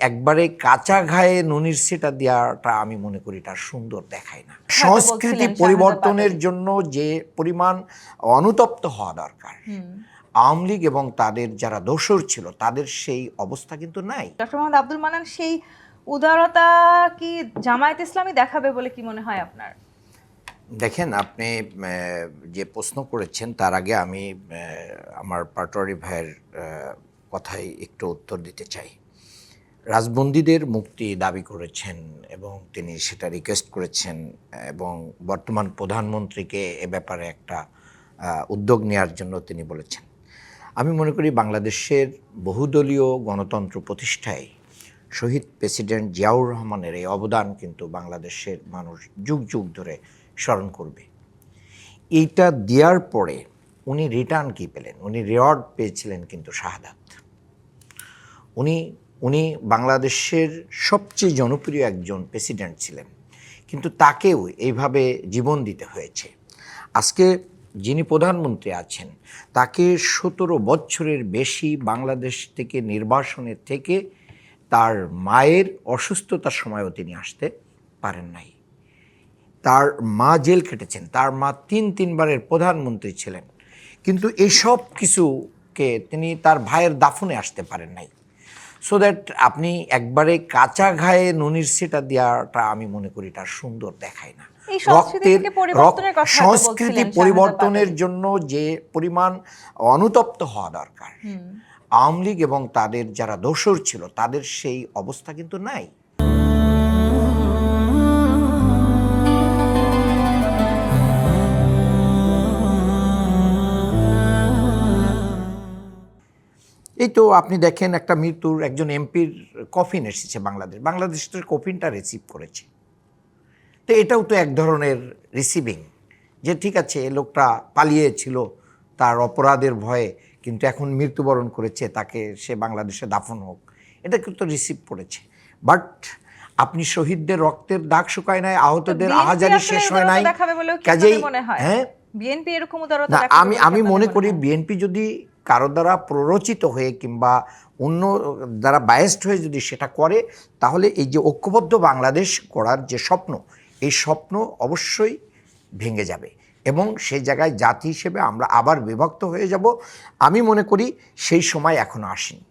একবারে কাঁচা ঘায়ে নুনের ছিটা দেওয়াটা আমি মনে করি এটা সুন্দর দেখায় না। সংস্কৃতি পরিবর্তনের জন্য যে পরিমাণ অনুতপ্ত হওয়া দরকার, আওয়ামী লীগ এবং তাদের যারা দোসর ছিল তাদের সেই অবস্থা কিন্তু নাই। ডক্টর মোহাম্মদ আব্দুল মান্নান সেই উদারতা কি জামায়াত ইসলামী দেখাবে বলে কি মনে হয় আপনার? দেখেন, আপনি যে প্রশ্ন করেছেন তার আগে আমি আমার পাটোয়ারি ভাইয়ের কথায় একটু উত্তর দিতে চাই। রাজবন্দীদের মুক্তি দাবি করেছেন এবং তিনি সেটা রিকোয়েস্ট করেছেন এবং বর্তমান প্রধানমন্ত্রীকে এ ব্যাপারে একটা উদ্যোগ নেওয়ার জন্য তিনি বলেছেন। আমি মনে করি বাংলাদেশের বহুদলীয় গণতন্ত্র প্রতিষ্ঠায় শহীদ প্রেসিডেন্ট জিয়াউর রহমানের এই অবদান কিন্তু বাংলাদেশের মানুষ যুগ যুগ ধরে স্মরণ করবে। এইটা দেওয়ার পরে উনি রিটার্ন কী পেলেন? উনি রিওয়ার্ড পেয়েছিলেন কিন্তু শাহাদাত। উনি বাংলাদেশের সবচেয়ে জনপ্রিয় একজন প্রেসিডেন্ট ছিলেন, কিন্তু তাকেও এইভাবে জীবন দিতে হয়েছে। আজকে যিনি প্রধানমন্ত্রী আছেন তাকে 17 বছরের বেশি বাংলাদেশ থেকে নির্বাসনে থেকে তার মায়ের অসুস্থতার সময়ও তিনি আসতে পারেন নাই। তার মা জেল খেটেছেন, তার মা তিনবারের প্রধানমন্ত্রী ছিলেন, কিন্তু এই সব কিছুকে তিনি তার ভাইয়ের দাফনে আসতে পারেন নাই। সো দ্যাট আপনি একবারে কাঁচা ঘায়ে নুনের ছিটা দেওয়াটা আমি মনে করি এটা সুন্দর দেখায় না। সংস্কৃতি পরিবর্তনের জন্য যে পরিমাণ অনুতপ্ত হওয়া দরকার, আওয়ামী লীগ এবং তাদের যারা দোসর ছিল তাদের সেই অবস্থা কিন্তু নাই। এই তো আপনি দেখেন, একটা মৃত্যুর একজন এমপির কফিন এসেছে বাংলাদেশের কফিনটা রিসিভ করেছে। তো এটাও তো এক ধরনের রিসিভিং, যে ঠিক আছে লোকটা পালিয়েছিল তার অপরাধের ভয়ে, কিন্তু এখন মৃত্যুবরণ করেছে, তাকে সে বাংলাদেশে দাফন হোক, এটা কিন্তু রিসিভ করেছে। বাট আপনি শহীদদের রক্তের দাগ শুকায় নাই, আহতদের আহাজারি শেষ হয় নাই। কাজেই হ্যাঁ, বিএনপি এরকম উদারতা না, আমি মনে করি বিএনপি যদি কারো দ্বারা প্ররোচিত হয়ে কিংবা অন্য দ্বারা বায়াসড হয়ে যদি সেটা করে, তাহলে এই যে ঐক্যবদ্ধ বাংলাদেশ করার যে স্বপ্ন, এই স্বপ্ন অবশ্যই ভেঙে যাবে এবং সেই জায়গায় জাতি হিসেবে আমরা আবার বিভক্ত হয়ে যাব। আমি মনে করি সেই সময় এখনো আসেনি।